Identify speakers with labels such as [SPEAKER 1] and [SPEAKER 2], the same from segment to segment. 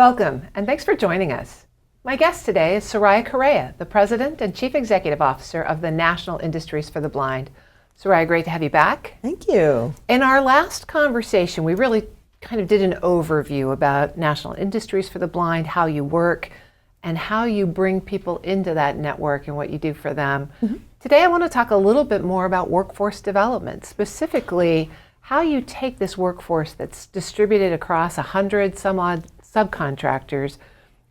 [SPEAKER 1] Welcome, and thanks for joining us. My guest today is Soraya Correa, the President and Chief Executive Officer of the National Industries for the Blind. Soraya, great to have you back.
[SPEAKER 2] Thank you.
[SPEAKER 1] In our last conversation, we really kind of did an overview about National Industries for the Blind, how you work, and how you bring people into that network and what you do for them. Mm-hmm. Today, I want to talk a little bit more about workforce development, specifically how you take this workforce that's distributed across 100 some odd subcontractors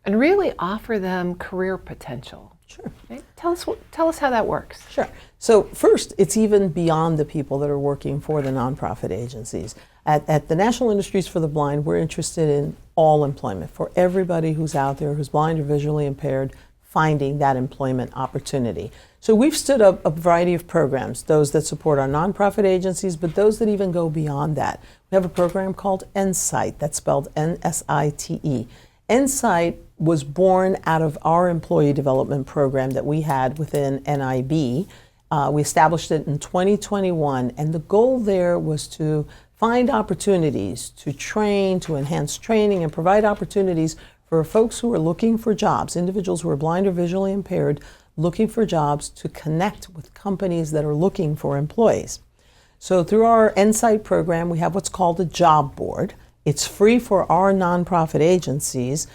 [SPEAKER 1] and really offer them career potential.
[SPEAKER 2] Sure.
[SPEAKER 1] Right? Tell us how that works.
[SPEAKER 2] Sure. So first, it's even beyond the people that are working for the nonprofit agencies. At the National Industries for the Blind, we're interested in all employment, for everybody who's out there who's blind or visually impaired, finding that employment opportunity. So we've stood up a variety of programs, those that support our nonprofit agencies, but those that even go beyond that. We have a program called NSITE, that's spelled N-S-I-T-E. NSITE was born out of our employee development program that we had within NIB. We established it in 2021, and the goal there was to find opportunities to train, to enhance training, and provide opportunities for folks who are looking for jobs, individuals who are blind or visually impaired, looking for jobs, to connect with companies that are looking for employees. So through our NSITE program, we have what's called a job board. It's free for our nonprofit agencies.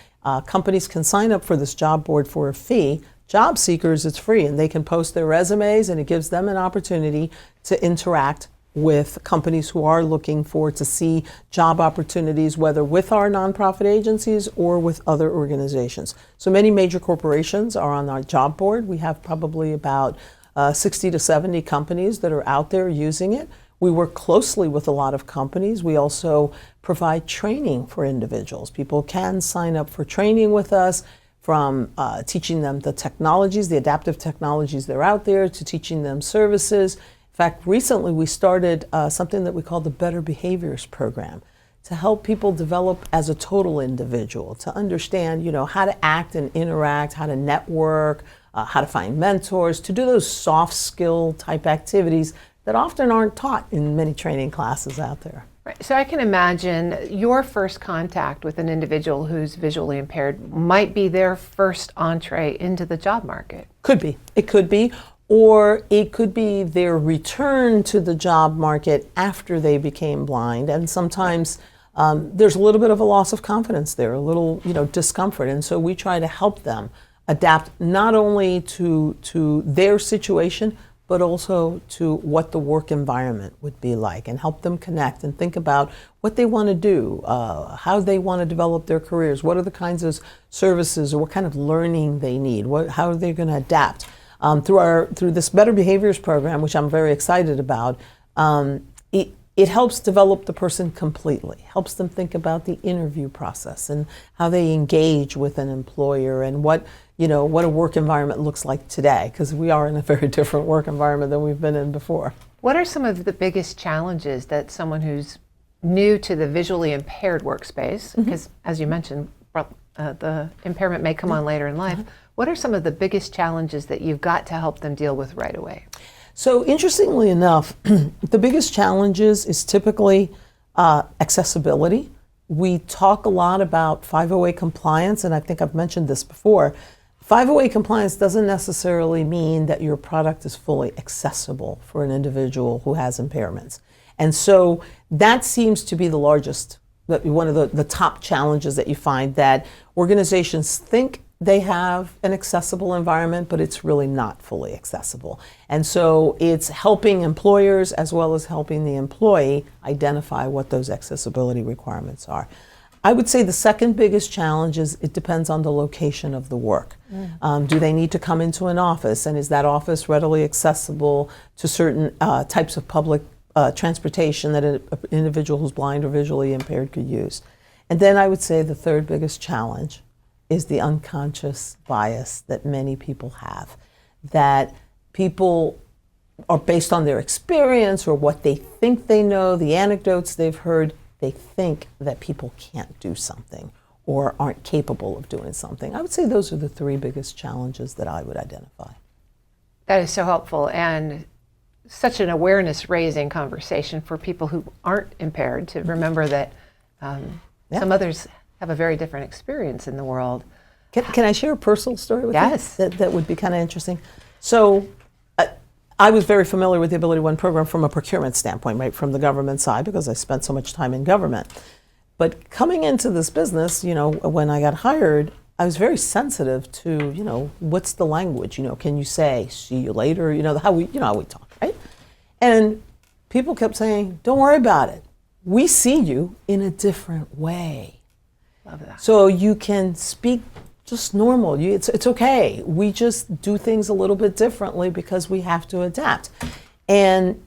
[SPEAKER 2] Companies can sign up for this job board for a fee. Job seekers, it's free, and they can post their resumes, and it gives them an opportunity to interact with companies who are looking to see job opportunities, whether with our nonprofit agencies or with other organizations. So many major corporations are on our job board. We have probably about 60 to 70 companies that are out there using it. We work closely with a lot of companies. We also provide training for individuals. People can sign up for training with us, from teaching them the technologies, the adaptive technologies that are out there, to teaching them services. In fact, recently we started something that we call the Better Behaviors Program to help people develop as a total individual, to understand, how to act and interact, how to network, how to find mentors, to do those soft skill type activities that often aren't taught in many training classes out there.
[SPEAKER 1] Right. So I can imagine your first contact with an individual who's visually impaired might be their first entree into the job market.
[SPEAKER 2] Could be. It could be. Or it could be their return to the job market after they became blind. And sometimes there's a little bit of a loss of confidence there, a little discomfort. And so we try to help them adapt not only to their situation, but also to what the work environment would be like, and help them connect and think about what they want to do, how they want to develop their careers, what are the kinds of services or what kind of learning they need, how are they going to adapt. Through this Better Behaviors program, which I'm very excited about, it helps develop the person completely, helps them think about the interview process and how they engage with an employer, and what a work environment looks like today, because we are in a very different work environment than we've been in before.
[SPEAKER 1] What are some of the biggest challenges that someone who's new to the visually impaired workspace, because as you mentioned, the impairment may come on later in life, what are some of the biggest challenges that you've got to help them deal with right away?
[SPEAKER 2] So interestingly enough, the biggest challenges is typically accessibility. We talk a lot about 508 compliance, and I think I've mentioned this before. 508 compliance doesn't necessarily mean that your product is fully accessible for an individual who has impairments. And so that seems to be the largest, one of the top challenges that you find, that organizations think they have an accessible environment, but it's really not fully accessible. And so it's helping employers as well as helping the employee identify what those accessibility requirements are. I would say the second biggest challenge is it depends on the location of the work. Do they need to come into an office, and is that office readily accessible to certain types of public transportation that an individual who's blind or visually impaired could use? And then I would say the third biggest challenge is the unconscious bias that many people have, that people are, based on their experience or what they think they know, the anecdotes they've heard, they think that people can't do something or aren't capable of doing something. I would say those are the three biggest challenges that I would identify.
[SPEAKER 1] That is so helpful, and such an awareness-raising conversation for people who aren't impaired, to remember that some others have a very different experience in the world.
[SPEAKER 2] Can I share a personal story with
[SPEAKER 1] Yes.
[SPEAKER 2] you? That would be kind of interesting. So I was very familiar with the Ability One program from a procurement standpoint, right, from the government side, because I spent so much time in government. But coming into this business, when I got hired, I was very sensitive to, what's the language? Can you say, see you later? How we talk, right? And people kept saying, don't worry about it. We see you in a different way.
[SPEAKER 1] Love that.
[SPEAKER 2] So you can speak just normal. It's okay. We just do things a little bit differently because we have to adapt. And,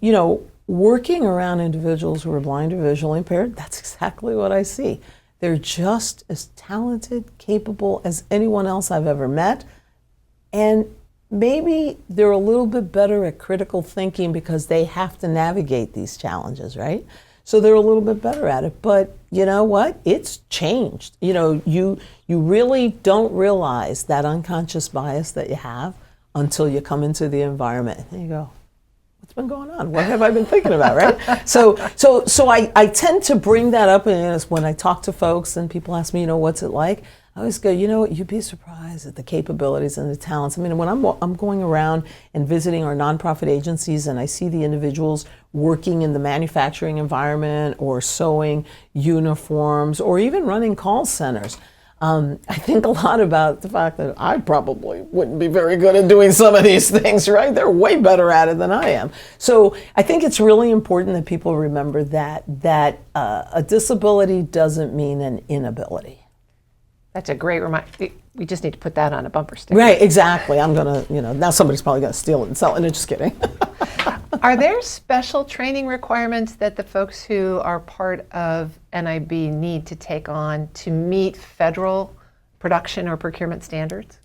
[SPEAKER 2] working around individuals who are blind or visually impaired, that's exactly what I see. They're just as talented, capable as anyone else I've ever met. And maybe they're a little bit better at critical thinking because they have to navigate these challenges, right? So they're a little bit better at it. But you know what? It's changed. You really don't realize that unconscious bias that you have until you come into the environment and you go, what's been going on? What have I been thinking about, right? So I tend to bring that up, and when I talk to folks and people ask me, what's it like? I always go, you'd be surprised at the capabilities and the talents. I mean, when I'm going around and visiting our nonprofit agencies and I see the individuals working in the manufacturing environment or sewing uniforms or even running call centers, I think a lot about the fact that I probably wouldn't be very good at doing some of these things, right? They're way better at it than I am. So I think it's really important that people remember that a disability doesn't mean an inability.
[SPEAKER 1] That's a great reminder. We just need to put that on a bumper sticker.
[SPEAKER 2] Right, exactly. I'm going to, now somebody's probably going to steal it and sell it. Just kidding.
[SPEAKER 1] Are there special training requirements that the folks who are part of NIB need to take on to meet federal production or procurement standards?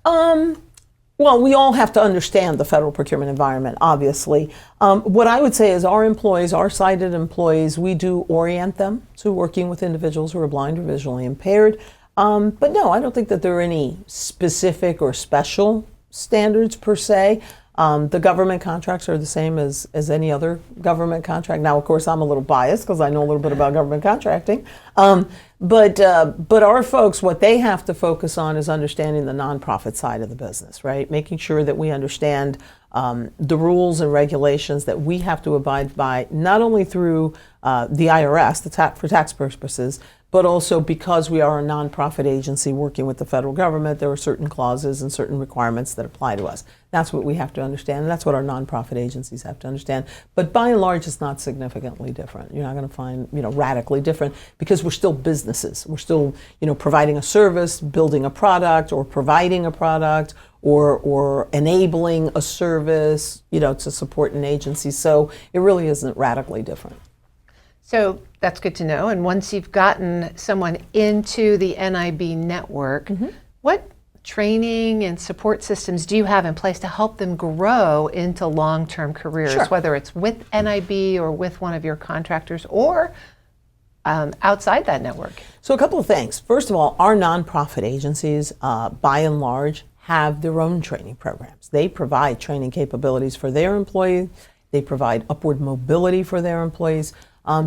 [SPEAKER 2] Well, we all have to understand the federal procurement environment, obviously. What I would say is our employees, our sighted employees, we do orient them to working with individuals who are blind or visually impaired. But no, I don't think that there are any specific or special standards per se. The government contracts are the same as any other government contract. Now, of course, I'm a little biased because I know a little bit about government contracting. But our folks, what they have to focus on is understanding the nonprofit side of the business, right? Making sure that we understand the rules and regulations that we have to abide by, not only through the IRS, for tax purposes, but also because we are a nonprofit agency working with the federal government, there are certain clauses and certain requirements that apply to us. That's what we have to understand, and that's what our nonprofit agencies have to understand. But by and large, it's not significantly different. You're not going to find, radically different, because we're still businesses. We're still, providing a service, building a product, or providing a product, or enabling a service, to support an agency. So it really isn't radically different.
[SPEAKER 1] So that's good to know. And once you've gotten someone into the NIB network, what training and support systems do you have in place to help them grow into long-term careers,
[SPEAKER 2] Sure.
[SPEAKER 1] whether it's with NIB or with one of your contractors or outside that network?
[SPEAKER 2] So a couple of things. First of all, our nonprofit agencies, by and large, have their own training programs. They provide training capabilities for their employees. They provide upward mobility for their employees.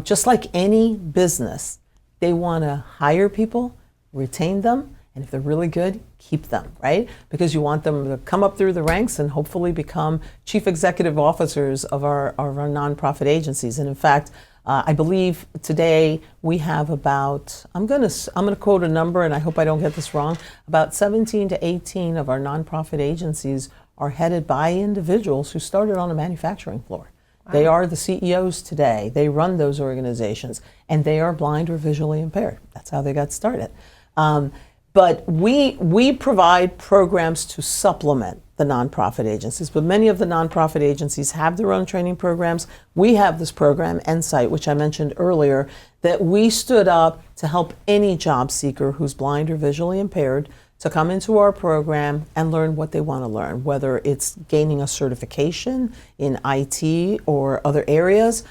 [SPEAKER 2] Just like any business, they want to hire people, retain them, and if they're really good, keep them, right? Because you want them to come up through the ranks and hopefully become chief executive officers of our nonprofit agencies. And in fact, I believe today we have about, I'm going to quote a number, and I hope I don't get this wrong, about 17 to 18 of our nonprofit agencies are headed by individuals who started on a manufacturing floor. They are the CEOs today. They run those organizations, and they are blind or visually impaired. That's how they got started. But we provide programs to supplement the nonprofit agencies, but many of the nonprofit agencies have their own training programs. We have this program, Insight, which I mentioned earlier, that we stood up to help any job seeker who's blind or visually impaired to come into our program and learn what they want to learn, whether it's gaining a certification in IT or other areas,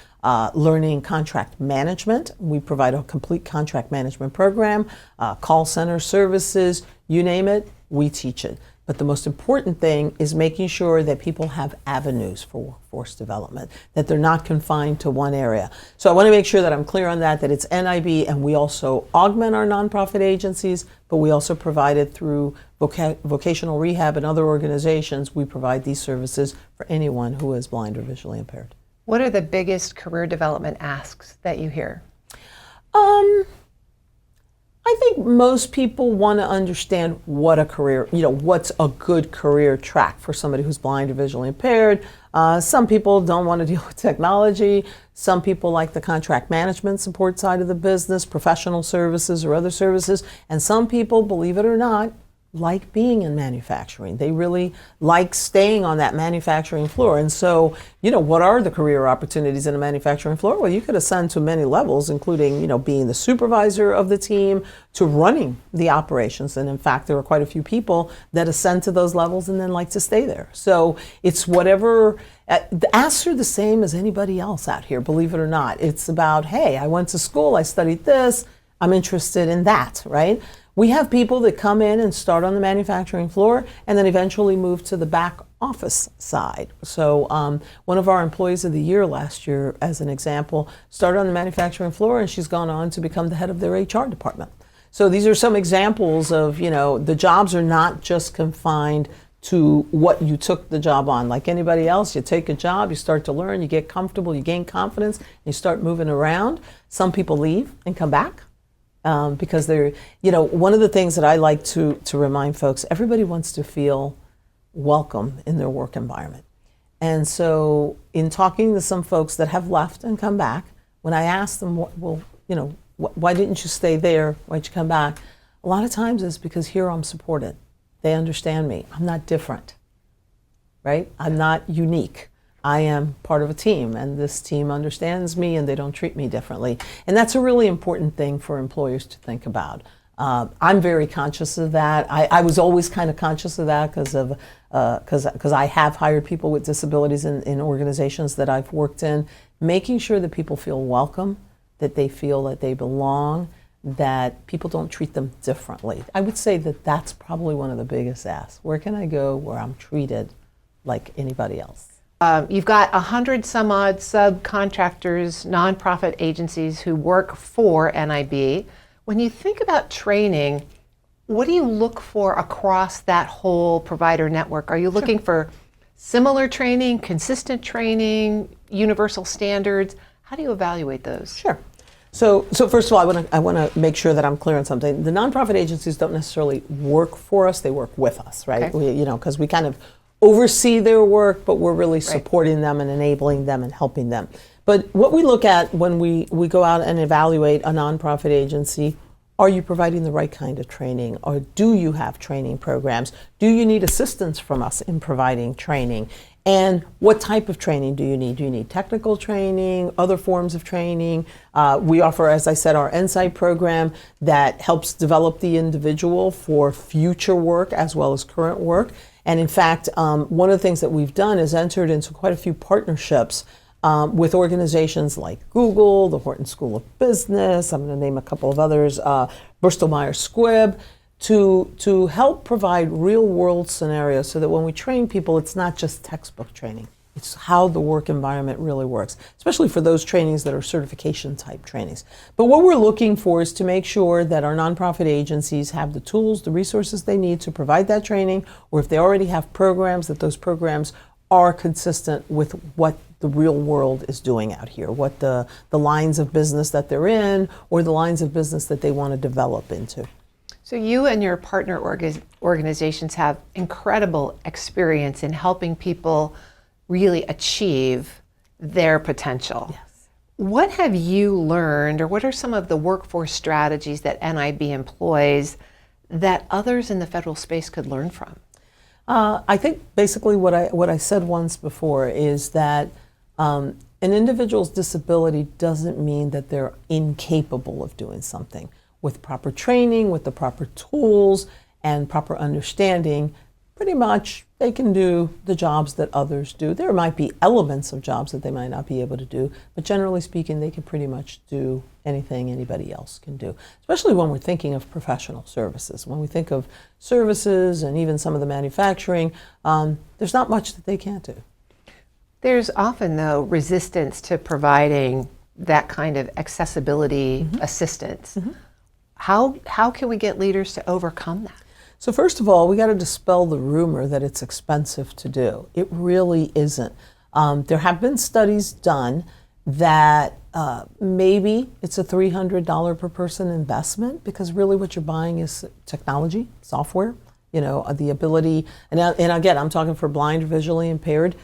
[SPEAKER 2] learning contract management. We provide a complete contract management program, call center services, you name it, we teach it. But the most important thing is making sure that people have avenues for workforce development, that they're not confined to one area. So I want to make sure that I'm clear on that it's NIB, and we also augment our nonprofit agencies, but we also provide it through vocational rehab and other organizations. We provide these services for anyone who is blind or visually impaired.
[SPEAKER 1] What are the biggest career development asks that you hear?
[SPEAKER 2] I think most people want to understand what a career, what's a good career track for somebody who's blind or visually impaired. Some people don't want to deal with technology. Some people like the contract management support side of the business, professional services or other services. And some people, believe it or not, like being in manufacturing. They really like staying on that manufacturing floor. And so, what are the career opportunities in a manufacturing floor? Well, you could ascend to many levels, including, being the supervisor of the team to running the operations. And in fact, there are quite a few people that ascend to those levels and then like to stay there. So it's whatever, the asks are the same as anybody else out here, believe it or not. It's about, hey, I went to school, I studied this, I'm interested in that, right? We have people that come in and start on the manufacturing floor and then eventually move to the back office side. So one of our employees of the year last year, as an example, started on the manufacturing floor and she's gone on to become the head of their HR department. So these are some examples of, the jobs are not just confined to what you took the job on. Like anybody else, you take a job, you start to learn, you get comfortable, you gain confidence, and you start moving around. Some people leave and come back. Because they're, one of the things that I like to remind folks, everybody wants to feel welcome in their work environment. And so in talking to some folks that have left and come back, when I ask them, why didn't you stay there? Why'd you come back? A lot of times it's because here I'm supported. They understand me. I'm not different, right? I'm not unique. I am part of a team, and this team understands me, and they don't treat me differently. And that's a really important thing for employers to think about. I'm very conscious of that. I was always kind of conscious of that because I have hired people with disabilities in organizations that I've worked in, making sure that people feel welcome, that they feel that they belong, that people don't treat them differently. I would say that that's probably one of the biggest asks. Where can I go where I'm treated like anybody else?
[SPEAKER 1] You've got 100 some odd subcontractors, nonprofit agencies who work for NIB. When you think about training, what do you look for across that whole provider network? Are you looking for similar training, consistent training, universal standards? How do you evaluate those?
[SPEAKER 2] Sure. So first of all, I want to make sure that I'm clear on something. The nonprofit agencies don't necessarily work for us; they work with us, right?
[SPEAKER 1] Okay.
[SPEAKER 2] Because we kind of oversee their work, but we're really supporting them and enabling them and helping them. But what we look at when we go out and evaluate a nonprofit agency, are you providing the right kind of training, or do you have training programs? Do you need assistance from us in providing training? And what type of training do you need? Do you need technical training, other forms of training? We offer, as I said, our Insight program that helps develop the individual for future work as well as current work. And in fact, one of the things that we've done is entered into quite a few partnerships with organizations like Google, the Horton School of Business, I'm going to name a couple of others, Bristol Myers Squibb, to help provide real world scenarios so that when we train people, it's not just textbook training. It's how the work environment really works, especially for those trainings that are certification type trainings. But what we're looking for is to make sure that our nonprofit agencies have the tools, the resources they need to provide that training, or if they already have programs, that those programs are consistent with what the real world is doing out here, what the lines of business that they're in, or the lines of business that they want to develop into.
[SPEAKER 1] So you and your partner organizations have incredible experience in helping people really achieve their potential.
[SPEAKER 2] Yes.
[SPEAKER 1] What have you learned, or what are some of the workforce strategies that NIB employs that others in the federal space could learn from?
[SPEAKER 2] I think basically what I said once before is that an individual's disability doesn't mean that they're incapable of doing something. With proper training, with the proper tools and proper understanding, pretty much they can do the jobs that others do. There might be elements of jobs that they might not be able to do, but generally speaking, they can pretty much do anything anybody else can do, especially when we're thinking of professional services. When we think of services and even some of the manufacturing, there's not much that they can't do.
[SPEAKER 1] There's often, though, resistance to providing that kind of accessibility assistance. How can we get leaders to overcome that?
[SPEAKER 2] So first of all, we got to dispel the rumor that it's expensive to do. It really isn't. There have been studies done that maybe it's a $300 per person investment, because really what you're buying is technology, software, the ability, and again, I'm talking for blind or visually impaired.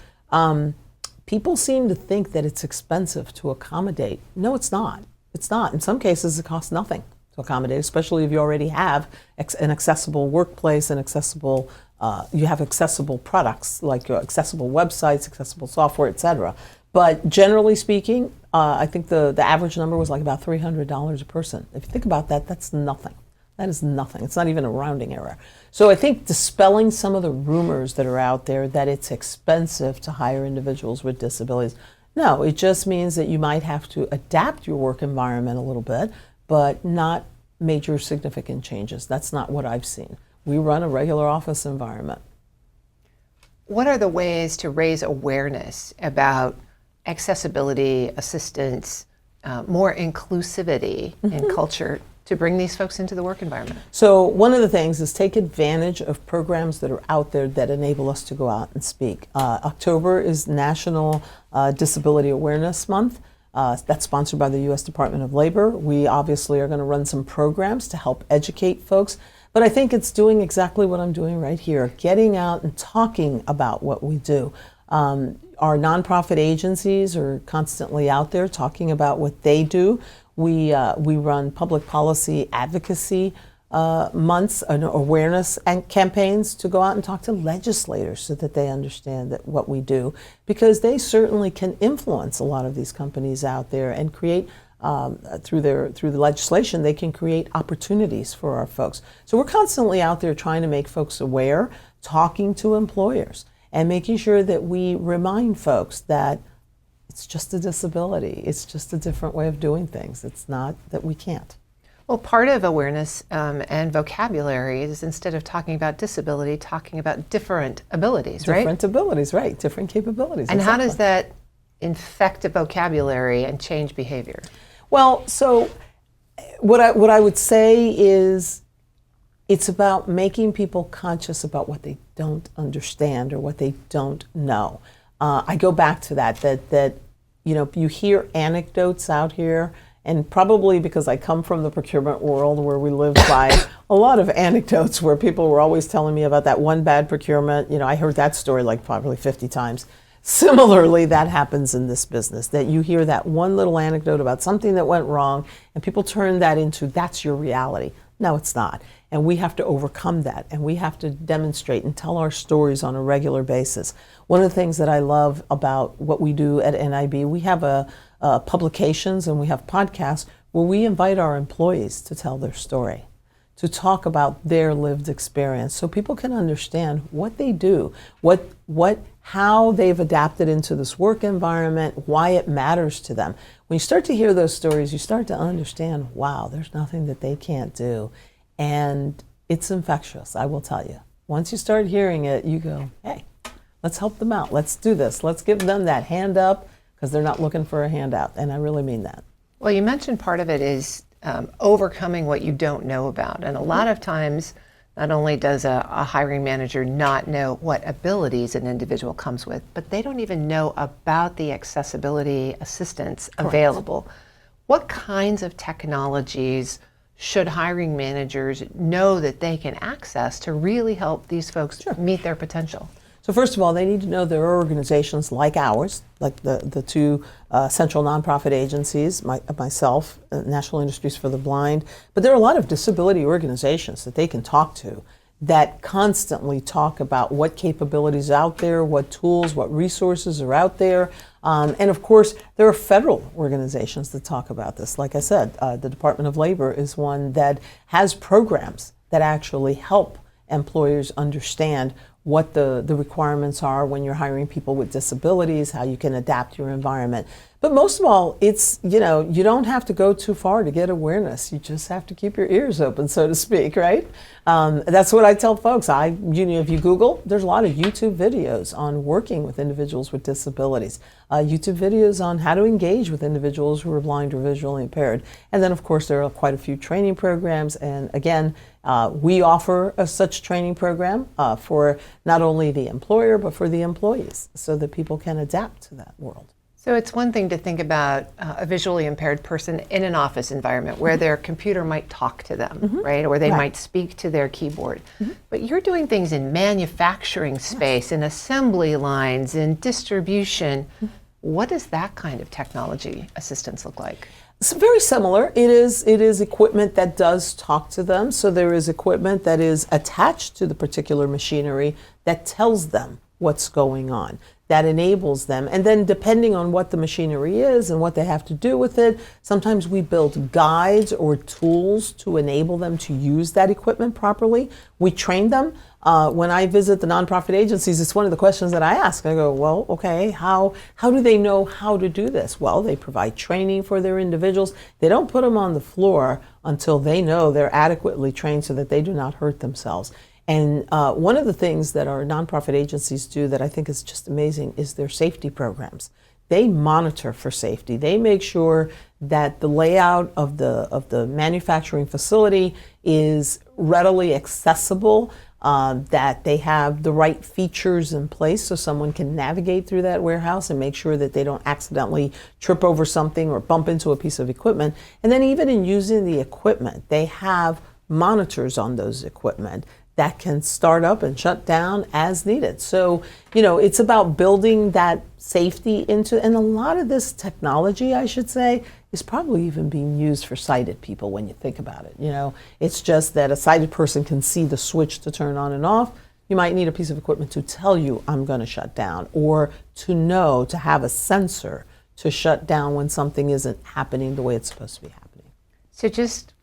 [SPEAKER 2] People seem to think that it's expensive to accommodate. No, it's not. It's not. In some cases, it costs nothing to accommodate, especially if you already have an accessible workplace and you have accessible products like accessible websites, accessible software, etc. But generally speaking, I think the average number was like about $300 a person. If you think about that, that's nothing. That is nothing. It's not even a rounding error. So I think dispelling some of the rumors that are out there that it's expensive to hire individuals with disabilities. No, it just means that you might have to adapt your work environment a little bit, but not major significant changes. That's not what I've seen. We run a regular office environment.
[SPEAKER 1] What are the ways to raise awareness about accessibility, assistance, more inclusivity in culture to bring these folks into the work environment?
[SPEAKER 2] So one of the things is take advantage of programs that are out there that enable us to go out and speak. October is National Disability Awareness Month. That's sponsored by the U.S. Department of Labor. We obviously are going to run some programs to help educate folks. But I think it's doing exactly what I'm doing right here, getting out and talking about what we do. Our nonprofit agencies are constantly out there talking about what they do. We run public policy advocacy months and awareness and campaigns to go out and talk to legislators so that they understand that what we do, because they certainly can influence a lot of these companies out there and create through the legislation, they can create opportunities for our folks. So we're constantly out there trying to make folks aware, talking to employers, and making sure that we remind folks that it's just a disability. It's just a different way of doing things. It's not that we can't.
[SPEAKER 1] Well, part of awareness and vocabulary is, instead of talking about disability, talking about different abilities, right?
[SPEAKER 2] Different abilities, right. Different capabilities.
[SPEAKER 1] And
[SPEAKER 2] exactly.
[SPEAKER 1] how does that infect a vocabulary and change behavior?
[SPEAKER 2] Well, so what I would say is it's about making people conscious about what they don't understand or what they don't know. I go back to that you hear anecdotes out here, and probably because I come from the procurement world where we live by a lot of anecdotes where people were always telling me about that one bad procurement. I heard that story like probably 50 times. Similarly, that happens in this business, that you hear that one little anecdote about something that went wrong and people turn that into, that's your reality. No, it's not. And we have to overcome that, and we have to demonstrate and tell our stories on a regular basis. One of the things that I love about what we do at NIB, we have publications and we have podcasts where we invite our employees to tell their story, to talk about their lived experience, so people can understand what they do, how they've adapted into this work environment, why it matters to them. When you start to hear those stories, you start to understand, wow, there's nothing that they can't do. And it's infectious, I will tell you. Once you start hearing it, you go, hey, let's help them out. Let's do this. Let's give them that hand up, because they're not looking for a handout. And I really mean that.
[SPEAKER 1] Well, you mentioned part of it is overcoming what you don't know about. And a lot of times, not only does a hiring manager not know what abilities an individual comes with, but they don't even know about the accessibility assistance available. What kinds of technologies should hiring managers know that they can access to really help these folks meet their potential?
[SPEAKER 2] So first of all, they need to know there are organizations like ours, like the two central nonprofit agencies, myself, National Industries for the Blind, but there are a lot of disability organizations that they can talk to that constantly talk about what capabilities are out there, what tools, what resources are out there. And of course, there are federal organizations that talk about this. Like I said, the Department of Labor is one that has programs that actually help employers understand what the requirements are when you're hiring people with disabilities, how you can adapt your environment. But most of all, it's, you don't have to go too far to get awareness. You just have to keep your ears open, so to speak, right? That's what I tell folks. If you Google, there's a lot of YouTube videos on working with individuals with disabilities, YouTube videos on how to engage with individuals who are blind or visually impaired. And then, of course, there are quite a few training programs. And again, we offer such training program for not only the employer, but for the employees, so that people can adapt to that world.
[SPEAKER 1] So it's one thing to think about a visually impaired person in an office environment where their computer might talk to them, right? Or they might speak to their keyboard. But you're doing things in manufacturing space, in assembly lines, in distribution. What does that kind of technology assistance look like?
[SPEAKER 2] It's very similar. It is equipment that does talk to them. So there is equipment that is attached to the particular machinery that tells them what's going on, that enables them. And then depending on what the machinery is and what they have to do with it, sometimes we build guides or tools to enable them to use that equipment properly. We train them. When I visit the nonprofit agencies, it's one of the questions that I ask. I go, well, okay, how do they know how to do this? Well, they provide training for their individuals. They don't put them on the floor until they know they're adequately trained so that they do not hurt themselves. And one of the things that our nonprofit agencies do that I think is just amazing is their safety programs. They monitor for safety. They make sure that the layout of the manufacturing facility is readily accessible, that they have the right features in place so someone can navigate through that warehouse and make sure that they don't accidentally trip over something or bump into a piece of equipment. And then even in using the equipment, they have monitors on those equipment that can start up and shut down as needed. So, it's about building that safety into, and a lot of this technology, I should say, is probably even being used for sighted people when you think about it. It's just that a sighted person can see the switch to turn on and off. You might need a piece of equipment to tell you I'm going to shut down, or to have a sensor to shut down when something isn't happening the way it's supposed to be happening.
[SPEAKER 1] So just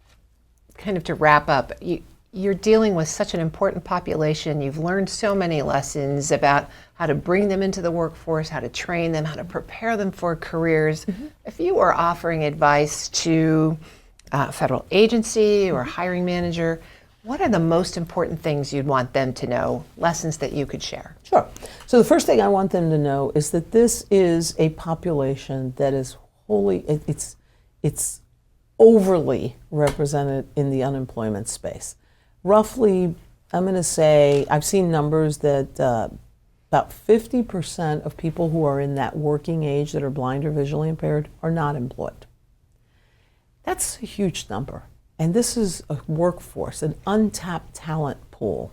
[SPEAKER 1] kind of to wrap up, you're dealing with such an important population. You've learned so many lessons about how to bring them into the workforce, how to train them, how to prepare them for careers. If you were offering advice to a federal agency or a hiring manager, what are the most important things you'd want them to know, lessons that you could share?
[SPEAKER 2] Sure. So the first thing I want them to know is that this is a population that is it's overly represented in the unemployment space. Roughly, I'm going to say, I've seen numbers that about 50% of people who are in that working age that are blind or visually impaired are not employed. That's a huge number. And this is a workforce, an untapped talent pool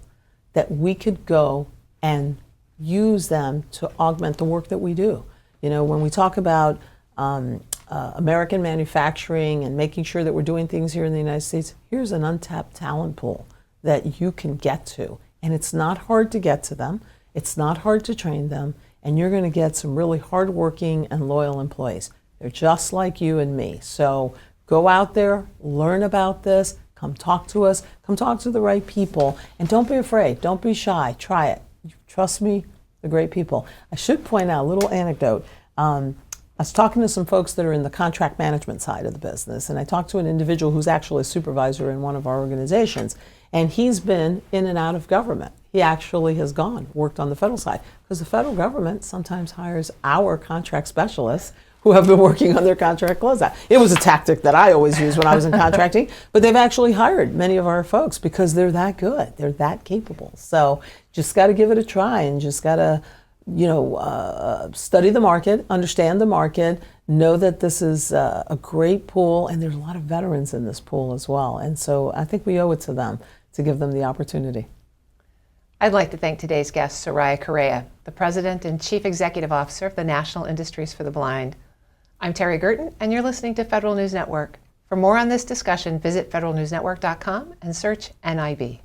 [SPEAKER 2] that we could go and use them to augment the work that we do. When we talk about American manufacturing and making sure that we're doing things here in the United States, here's an untapped talent pool that you can get to. And it's not hard to get to them. It's not hard to train them. And you're going to get some really hardworking and loyal employees. They're just like you and me. So go out there, learn about this, come talk to us, come talk to the right people, and don't be afraid. Don't be shy. Try it. Trust me, they're great people. I should point out a little anecdote. I was talking to some folks that are in the contract management side of the business, and I talked to an individual who's actually a supervisor in one of our organizations. And he's been in and out of government. He actually has worked on the federal side, because the federal government sometimes hires our contract specialists who have been working on their contract closeout. It was a tactic that I always used when I was in contracting, but they've actually hired many of our folks because they're that good, they're that capable. So just got to give it a try, and just got to, study the market, understand the market, know that this is a great pool, and there's a lot of veterans in this pool as well. And so I think we owe it to them to give them the opportunity.
[SPEAKER 1] I'd like to thank today's guest, Soraya Correa, the President and Chief Executive Officer of the National Industries for the Blind. I'm Terry Gerton, and you're listening to Federal News Network. For more on this discussion, visit federalnewsnetwork.com and search NIB.